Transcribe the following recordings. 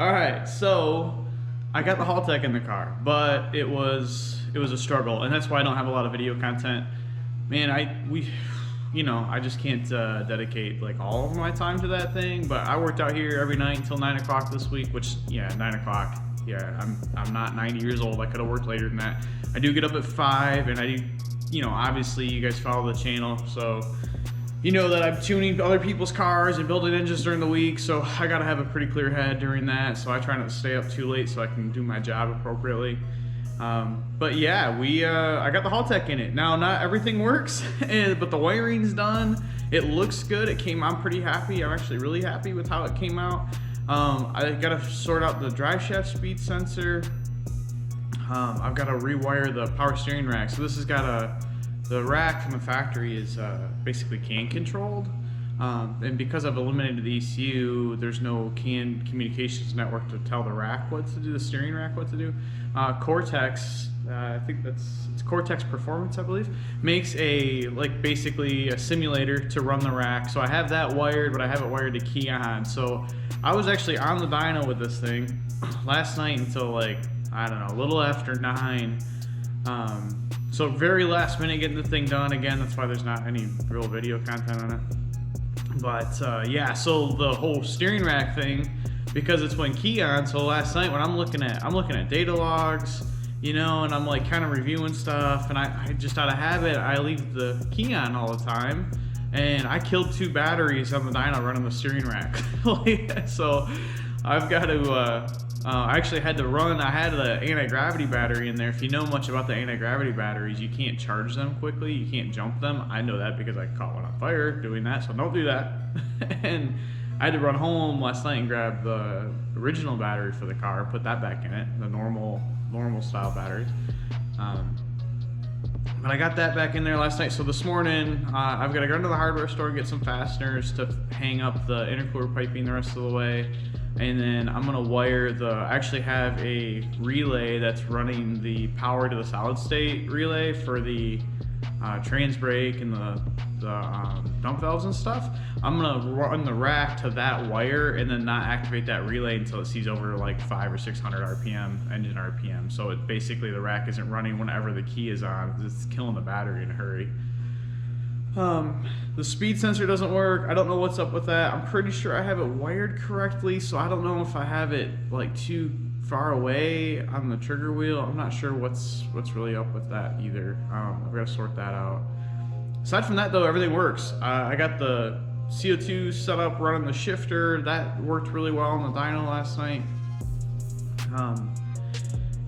All right, so I got the Haltech in the car, but it was a struggle, and that's why I don't have a lot of video content. Man, I just can't dedicate like all of my time to that thing. But I worked out here every night until 9 o'clock this week, which 9 o'clock. Yeah, I'm not 90 years old. I could have worked later than that. I do get up at 5, and I do, obviously you guys follow the channel, so you know that I'm tuning other people's cars and building engines during the week, so I gotta have a pretty clear head during that, so I try not to stay up too late so I can do my job appropriately. But yeah, I got the Haltech in it. Now, not everything works, but the wiring's done. It looks good. I'm pretty happy. I'm actually really happy with how it came out. I gotta sort out the drive shaft speed sensor. I've gotta rewire the power steering rack. So this has got the rack from the factory is basically CAN controlled, and because I've eliminated the ECU, there's no CAN communications network to tell the rack what to do, the steering rack what to do. Cortex, I think it's Cortex Performance, I believe, makes basically a simulator to run the rack. So I have that wired, but I have it wired to Keon. So I was actually on the dyno with this thing last night until I don't know, a little after 9. So very last minute getting the thing done. Again, that's why there's not any real video content on it. But yeah, so the whole steering rack thing, because it's when Keon, so last night when I'm looking at data logs, and I'm kind of reviewing stuff, and I just out of habit, I leave the Keon all the time, and I killed 2 batteries on the dyno running the steering rack. So I've got to I actually had to run, I had the anti-gravity battery in there. If you know much about the anti-gravity batteries, you can't charge them quickly, you can't jump them. I know that because I caught one on fire doing that, so don't do that. And I had to run home last night and grab the original battery for the car, put that back in it, the normal style batteries. But I got that back in there last night. So this morning, I've got to go to the hardware store and get some fasteners to hang up the intercooler piping the rest of the way. And then I'm gonna wire I actually have a relay that's running the power to the solid state relay for the trans brake and the dump valves and stuff. I'm gonna run the rack to that wire and then not activate that relay until it sees over 500 or 600 RPM, engine RPM. So it basically, the rack isn't running whenever the key is on, because it's killing the battery in a hurry. The speed sensor doesn't work. I don't know what's up with that. I'm pretty sure I have it wired correctly, so I don't know if I have it too far away on the trigger wheel. I'm not sure what's really up with that either. I've got to sort that out. Aside from that though, everything works. I got the CO2 set up running the shifter. That worked really well on the dyno last night.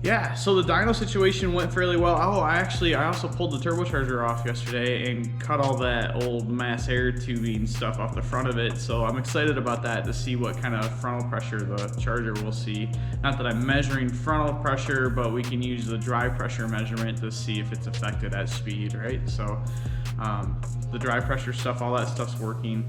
Yeah, so the dyno situation went fairly well. Oh, I also pulled the turbocharger off yesterday and cut all that old mass air tubing stuff off the front of it. So I'm excited about that, to see what kind of frontal pressure the charger will see. Not that I'm measuring frontal pressure, but we can use the drive pressure measurement to see if it's affected at speed, right? So the drive pressure stuff, all that stuff's working.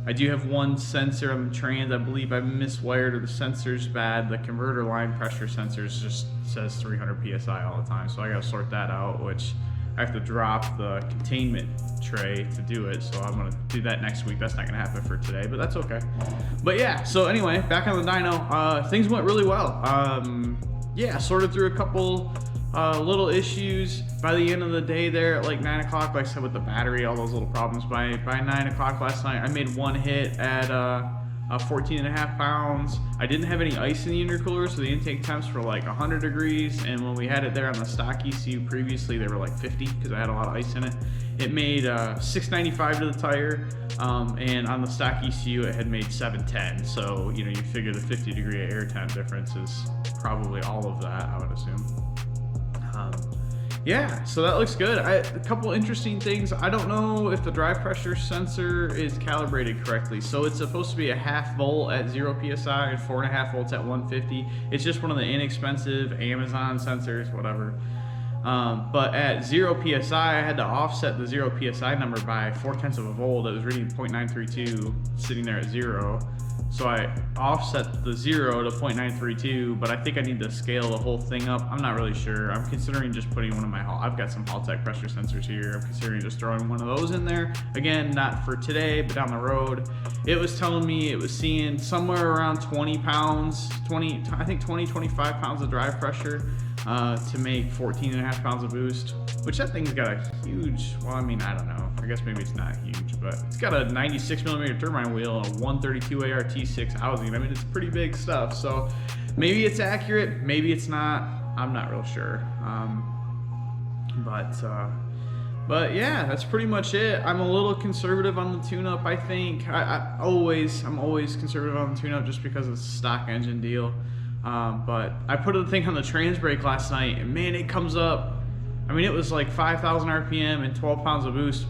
I do have one sensor on the trans. I believe I miswired, or the sensor's bad. The converter line pressure sensors just says 300 PSI all the time. So I gotta sort that out, which I have to drop the containment tray to do it. So I'm gonna do that next week. That's not gonna happen for today, but that's okay. But yeah, so anyway, back on the dyno, things went really well. Yeah, sorted through a couple little issues by the end of the day there at 9 o'clock. Like I said, with the battery, all those little problems. By 9 o'clock last night, I made one hit at 14.5 pounds. I didn't have any ice in the intercooler, so the intake temps were 100 degrees, and when we had it there on the stock ECU previously, they were 50 because I had a lot of ice in it. It made 695 to the tire, and on the stock ECU it had made 710. So you figure the 50 degree air temp difference is probably all of that, I would assume. Yeah, so that looks good. A couple interesting things. I don't know if the drive pressure sensor is calibrated correctly. So it's supposed to be a 0.5 volt at 0 PSI and 4.5 volts at 150. It's just one of the inexpensive Amazon sensors, whatever. But at 0 PSI, I had to offset the 0 PSI number by 0.4 volt. It was reading 0.932 sitting there at 0. So I offset the 0 to 0.932, but I think I need to scale the whole thing up. I'm not really sure. I'm considering just putting one of my, I've got some Haltech pressure sensors here. I'm considering just throwing one of those in there. Again, not for today, but down the road. It was telling me it was seeing somewhere around 20 pounds, I think 25 pounds of drive pressure to make 14.5 pounds of boost, which that thing's got a huge, well, I mean, I don't know. I guess maybe it's not huge, but it's got a 96 millimeter turbine wheel and a 132 AR T6 housing. I mean, it's pretty big stuff. So maybe it's accurate, maybe it's not. I'm not real sure. But yeah, that's pretty much it. I'm a little conservative on the tune-up, I think. I'm always conservative on the tune-up just because it's a stock engine deal. But I put the thing on the trans brake last night, and man, it comes up. I mean, it was like 5,000 RPM and 12 pounds of boost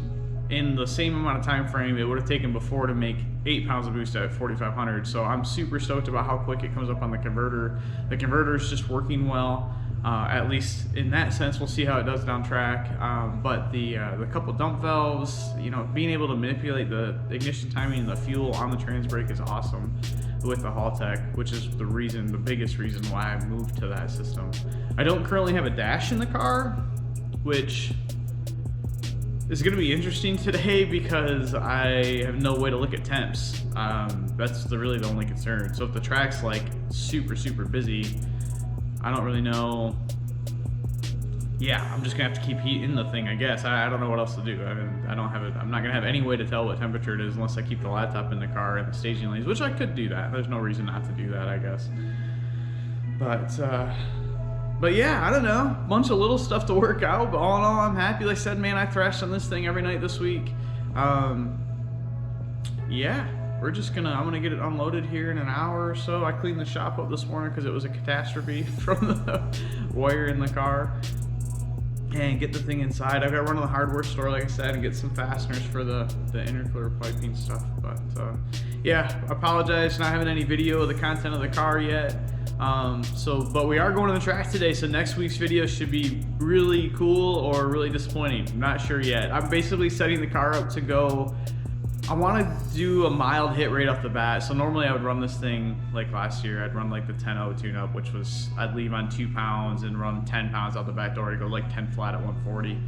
in the same amount of time frame it would have taken before to make 8 pounds of boost at 4,500. So I'm super stoked about how quick it comes up on the converter. The converter is just working well, at least in that sense. We'll see how it does down track. But the couple dump valves, you know, being able to manipulate the ignition timing and the fuel on the trans brake is awesome with the Haltech, which is the biggest reason why I moved to that system. I don't currently have a dash in the car, which is going to be interesting today because I have no way to look at temps. That's really the only concern. So if the track's like super busy, I don't really know. Yeah, I'm just gonna have to keep heat in the thing, I guess. I don't know what else to do. I mean, I don't have it. I'm not gonna have any way to tell what temperature it is unless I keep the laptop in the car and the staging lanes, which I could do that. There's no reason not to do that, I guess. But yeah, I don't know. Bunch of little stuff to work out, but all in all, I'm happy. Like I said, man, I thrashed on this thing every night this week. Yeah, I'm gonna get it unloaded here in an hour or so. I cleaned the shop up this morning because it was a catastrophe from the wire in the car. And get the thing inside. I've got to run to the hardware store, like I said, and get some fasteners for the intercooler piping stuff. But yeah, I apologize for not having any video of the content of the car yet. But we are going to the track today, so next week's video should be really cool or really disappointing. I'm not sure yet. I'm basically setting the car up to go. I want to do a mild hit rate off the bat. So normally I would run this thing like last year. I'd run like the 10.0 tune-up, which was I'd leave on 2 pounds and run 10 pounds out the back door to go like 10 flat at 140.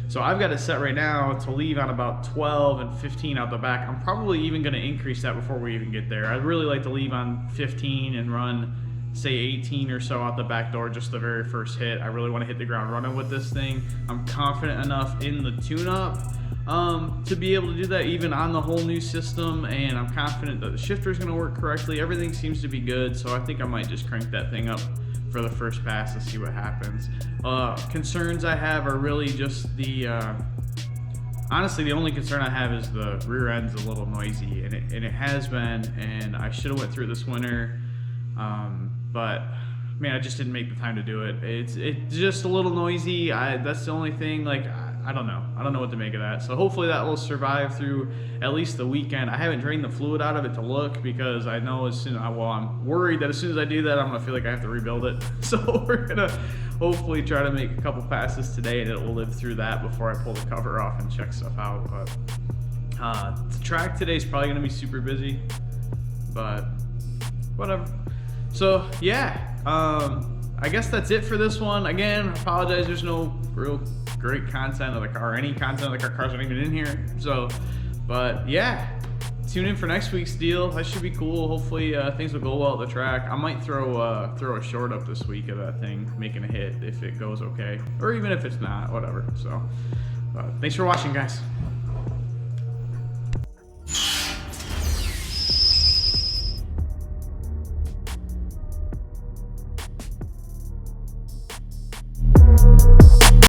So I've got it set right now to leave on about 12 and 15 out the back. I'm probably even going to increase that before we even get there. I'd really like to leave on 15 and run, say, 18 or so out the back door, just the very first hit. I really want to hit the ground running with this thing. I'm confident enough in the tune-up to be able to do that even on the whole new system, and I'm confident that the shifter is going to work correctly. Everything seems to be good, so I think I might just crank that thing up for the first pass to see what happens. Concerns I have are really just honestly, the only concern I have is the rear end's a little noisy, and it has been, and I should have went through this winter, but man, I just didn't make the time to do it. It's just a little noisy. That's the only thing. Like, I don't know what to make of that. So hopefully that will survive through at least the weekend. I haven't drained the fluid out of it to look because I know I'm worried that as soon as I do that, I'm gonna feel like I have to rebuild it. So we're gonna hopefully try to make a couple passes today and it will live through that before I pull the cover off and check stuff out. But the track today is probably gonna be super busy, but whatever. So yeah, I guess that's it for this one. Again, I apologize, there's no real great content of the car, any content of the car's not even in here. So, but yeah, tune in for next week's deal. That should be cool. Hopefully things will go well at the track. I might throw a short up this week of that thing making a hit if it goes okay, or even if it's not, whatever. So thanks for watching, guys.